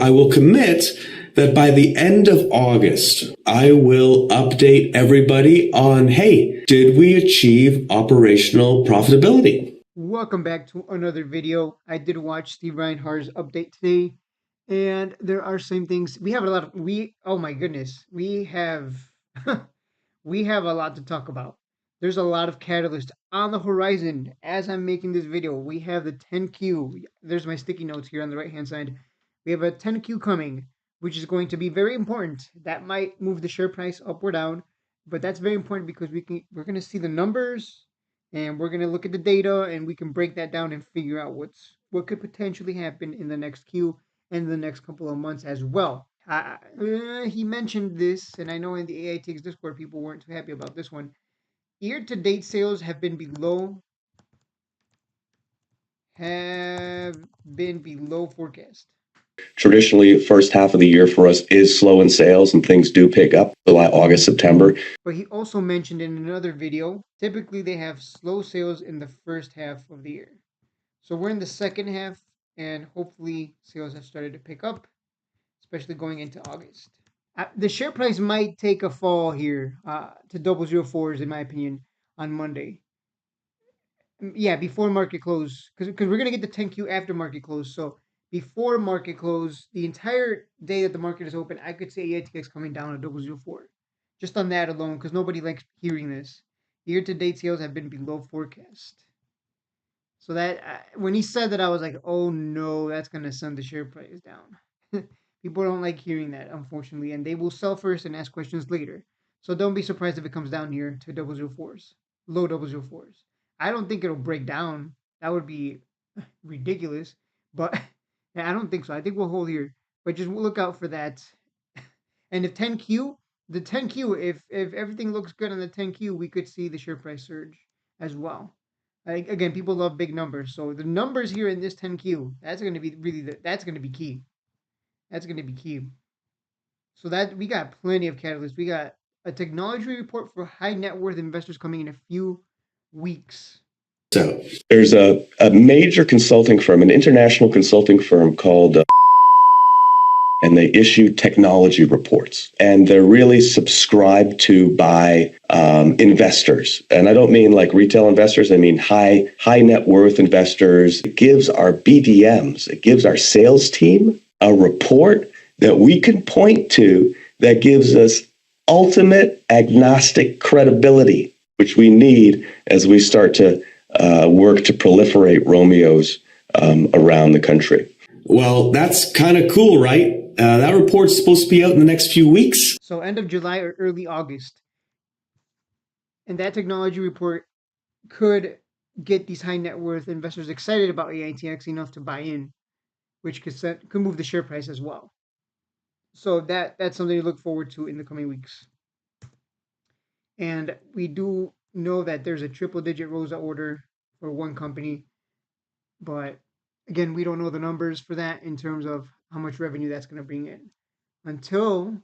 I will commit that by the end of August, I will update everybody on, hey, did we achieve operational profitability? Welcome back to another video. I did watch Steve Reinhardt's update today, and there are some things we have a lot of oh my goodness, we have we have a lot to talk about. There's a lot of catalysts on the horizon as I'm making this video. We have the 10Q. There's my sticky notes here on the right hand side. We have a 10Q coming, which is going to be very important. That might move the share price up or down, but that's very important because we're going to see the numbers and we're going to look at the data and we can break that down and figure out what could potentially happen in the next Q and the next couple of months as well. He mentioned this, and I know in the Aitx Discord people weren't too happy about this one. Year-to-date sales have been below forecast. Traditionally, first half of the year for us is slow in sales and things do pick up July, August, September. But he also mentioned in another video, typically they have slow sales in the first half of the year. So we're in the second half and hopefully sales have started to pick up, especially going into August. The share price might take a fall here to 004s in my opinion on Monday. Yeah, before market close, because we're gonna get the 10Q after market close. So before market close, the entire day that the market is open, I could say Aitx coming down to 004, just on that alone, because nobody likes hearing this. Year-to-date sales have been below forecast. So that when he said that, I was like, oh no, that's gonna send the share price down. People don't like hearing that, unfortunately, and they will sell first and ask questions later. So don't be surprised if it comes down here to 004s, low 004s. I don't think it'll break down. That would be ridiculous, but I don't think so. I think we'll hold here, but just look out for that. And if 10Q, the 10Q, if everything looks good on the 10Q, we could see the share price surge as well. Again, people love big numbers, so the numbers here in this 10Q, that's going to be that's going to be key. That's going to be key. So that we got plenty of catalysts. We got a technology report for high net worth investors coming in a few weeks. So there's a major consulting firm, an international consulting firm called and they issue technology reports, and they're really subscribed to by investors. And I don't mean like retail investors, I mean high net worth investors. It gives our BDMs, it gives our sales team a report that we can point to that gives us ultimate agnostic credibility, which we need as we start to work to proliferate Romeos around the country. Well, that's kind of cool, right? That report's supposed to be out in the next few weeks. So end of July or early August. And that technology report could get these high net worth investors excited about Aitx enough to buy in, which could move the share price as well. So that's something to look forward to in the coming weeks. And we do know that there's a triple-digit ROSA order for one company, but again, we don't know the numbers for that in terms of how much revenue that's going to bring in until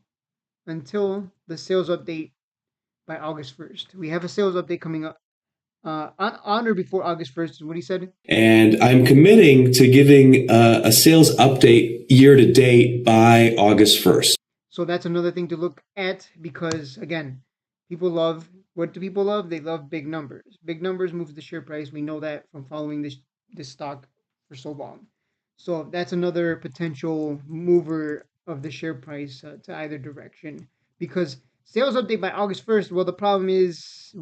the sales update by August 1st. We have a sales update coming up on or before August 1st is what he said. And I'm committing to giving a sales update year to date by August 1st. So that's another thing to look at because, again, what do people love? They love big numbers. Big numbers moves the share price. We know that from following this stock for so long. So that's another potential mover of the share price to either direction. Because sales update by August 1st, well, the problem is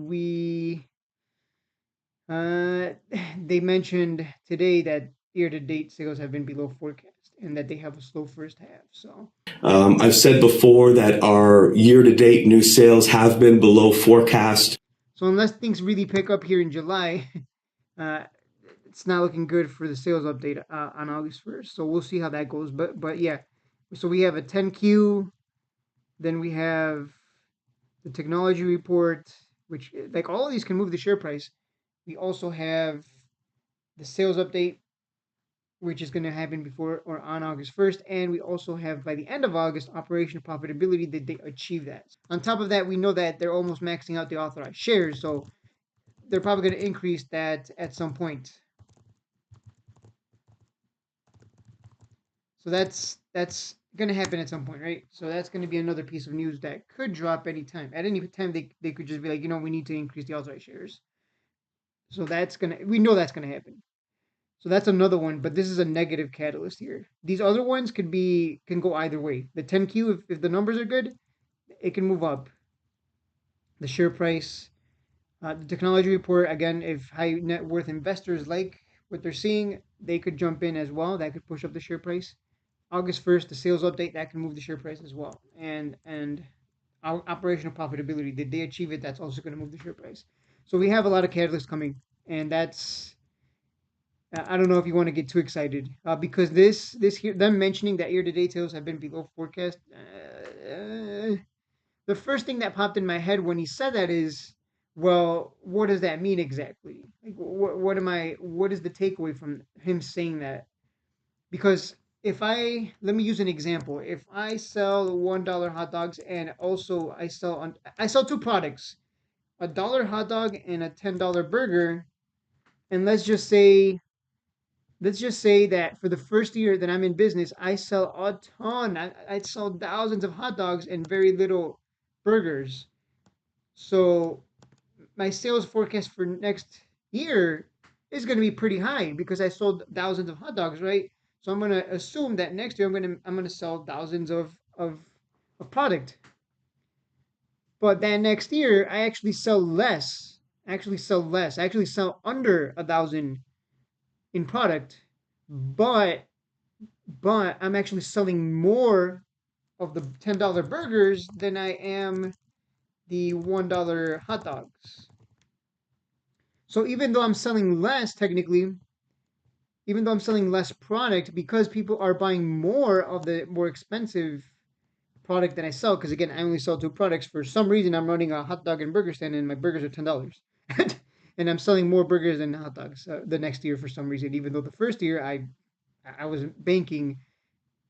they mentioned today that year-to-date sales have been below forecast and that they have a slow first half. So I've said before that our year-to-date new sales have been below forecast. So unless things really pick up here in July, it's not looking good for the sales update on August 1st. So we'll see how that goes. But yeah, so we have a 10Q, then we have the technology report, which like all of these can move the share price. We also have the sales update, which is going to happen before or on August 1st. And we also have by the end of August, operational profitability, that they achieve that. On top of that, we know that they're almost maxing out the authorized shares. So they're probably going to increase that at some point. So that's that's going to happen at some point, right? So that's going to be another piece of news that could drop anytime. At any time, they could just be like, we need to increase the outright shares. So we know that's going to happen. So that's another one, but this is a negative catalyst here. These other ones can go either way. The 10Q, if the numbers are good, it can move up. The share price, the technology report, again, if high net worth investors like what they're seeing, they could jump in as well. That could push up the share price. August 1st, the sales update, that can move the share price as well. And our operational profitability, did they achieve it? That's also going to move the share price. So we have a lot of catalysts coming, and that's I don't know if you want to get too excited because this here them mentioning that year to date sales have been below forecast. The first thing that popped in my head when he said that is, well, what does that mean exactly? Like, what is the takeaway from him saying that? Because let me use an example. If I sell $1 hot dogs and also I sell two products, $1 hot dog and a $10 burger, and let's just say that for the first year that I'm in business, I sell a ton. I sell thousands of hot dogs and very little burgers. So my sales forecast for next year is going to be pretty high because I sold thousands of hot dogs, right? So I'm going to assume that next year I'm going to sell thousands of product. But then next year I actually sell less. I actually sell less. I actually sell under 1,000 in product, but I'm actually selling more of the $10 burgers than I am the $1 hot dogs. So even though I'm selling less technically, even though I'm selling less product because people are buying more of the more expensive product than I sell, because again, I only sell two products. For some reason, I'm running a hot dog and burger stand, and my burgers are $10, and I'm selling more burgers than hot dogs the next year for some reason. Even though the first year I was banking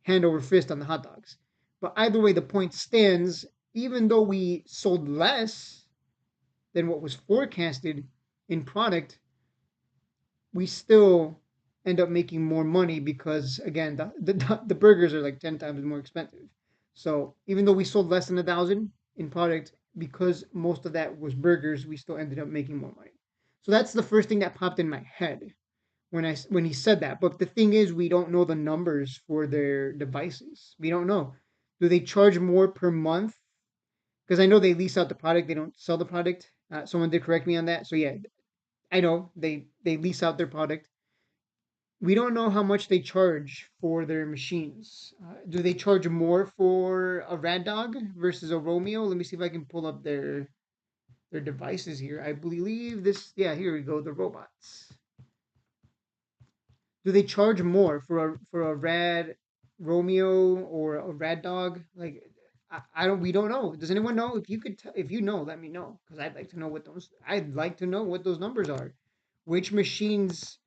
hand over fist on the hot dogs. But either way, the point stands. Even though we sold less than what was forecasted in product, we still end up making more money because again, the burgers are like 10 times more expensive. So even though we sold less than 1,000 in product, because most of that was burgers, we still ended up making more money. So that's the first thing that popped in my head when he said that. But the thing is, we don't know the numbers for their devices. We don't know. Do they charge more per month? Because I know they lease out the product; they don't sell the product. Someone did correct me on that. So yeah, I know they lease out their product. We don't know how much they charge for their machines. Do they charge more for a Rad Dog versus a Romeo? Let me see if I can pull up their devices here. I believe this. Yeah, here we go. The robots. Do they charge more for a Rad Romeo or a Rad Dog? Like I don't. We don't know. Does anyone know? If you could, if you know, let me know because I'd like to know what those. I'd like to know what those numbers are. Which machines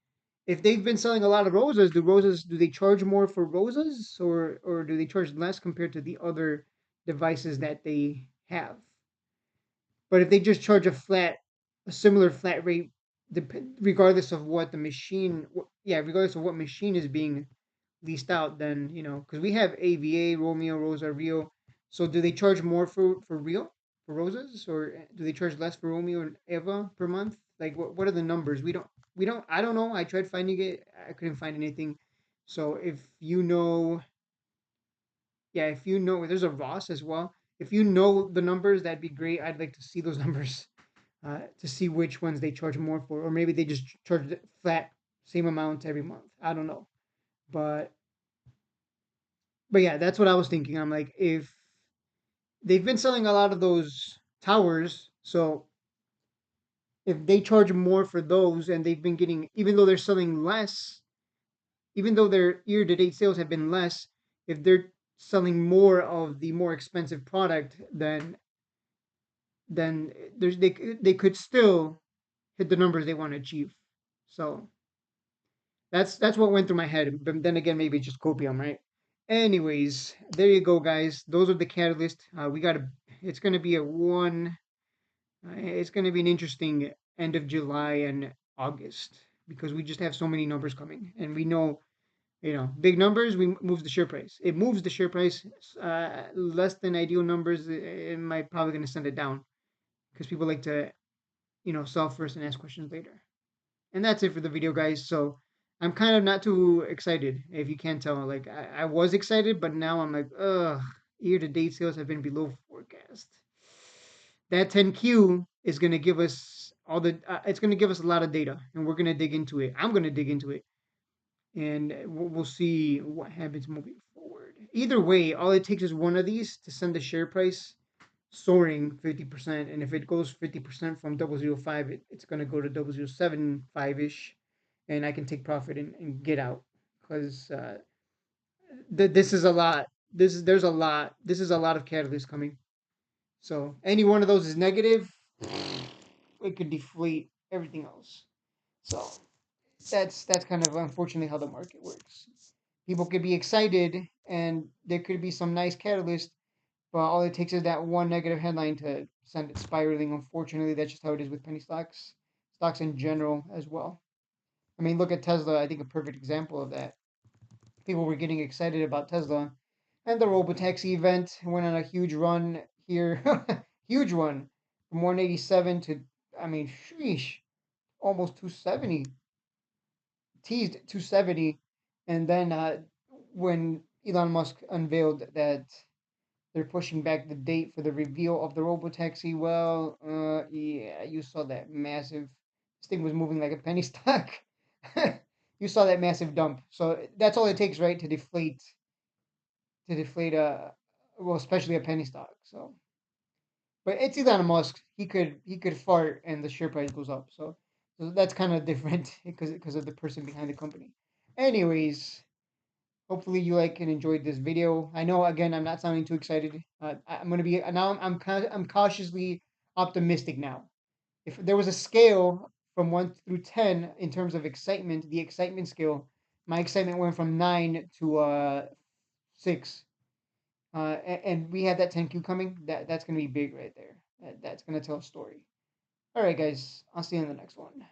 if they've been selling a lot of roses, do they charge more for roses or do they charge less compared to the other devices that they have? But if they just charge a similar flat rate, regardless of what the machine, yeah, regardless of what machine is being leased out, then because we have AVA, Romeo, Rosa, Rio. So do they charge more for Rio for roses, or do they charge less for Romeo and Eva per month? Like what are the numbers? We don't. I don't know. I tried finding it. I couldn't find anything. So if you know, yeah, if you know, there's a Ross as well. If you know the numbers, that'd be great. I'd like to see those numbers to see which ones they charge more for, or maybe they just charge the flat same amount every month. I don't know, but yeah, that's what I was thinking. I'm like, if they've been selling a lot of those towers, so if they charge more for those, and they've been getting, even though they're selling less, even though their year to date sales have been less, if they're selling more of the more expensive product, then they could still hit the numbers they want to achieve. So that's what went through my head. But then again, maybe it's just copium, right? Anyways, there you go, guys. Those are the catalysts. We got to. It's gonna be a one. It's gonna be an interesting end of July and August because we just have so many numbers coming, and we know Big numbers, we moves the share price. It moves the share price. Less than ideal numbers, it might probably going to send it down because people like to, sell first and ask questions later. And that's it for the video, guys. So I'm kind of not too excited, if you can't tell. Like I was excited, but now I'm like, ugh. Year-to-date sales have been below forecast. That 10Q is going to give us all the. It's going to give us a lot of data, and we're going to dig into it. I'm going to dig into it, and we'll see what happens moving forward. Either way, all it takes is one of these to send the share price soaring 50%. And if it goes 50% from 0.005, it's going to go to 0.075 ish. And I can take profit and get out because this is a lot. There's a lot. This is a lot of catalysts coming. So any one of those is negative, it could deflate everything else. So that's kind of unfortunately how the market works. People could be excited and there could be some nice catalyst, but all it takes is that one negative headline to send it spiraling. Unfortunately, that's just how it is with penny stocks, stocks in general as well. I mean, look at Tesla. I think a perfect example of that. People were getting excited about Tesla, and the robotaxi event went on a huge run here, huge one from 187 to, I mean, sheesh, almost 270, teased 270, and then when Elon Musk unveiled that they're pushing back the date for the reveal of the robotaxi. Well, yeah, you saw that massive. This thing was moving like a penny stock. You saw that massive dump. So that's all it takes, right, to deflate well, especially a penny stock. So, but it's Elon Musk. He could fart and the share price goes up. So that's kind of different because of the person behind the company. Anyways, hopefully you like and enjoyed this video. I know again I'm not sounding too excited. I'm gonna be now. I'm cautiously optimistic now. If there was a scale from 1 through 10 in terms of excitement, the excitement scale, my excitement went from 9 to 6. And we had that 10Q coming. That's gonna be big right there. That's gonna tell a story. All right, guys. I'll see you in the next one.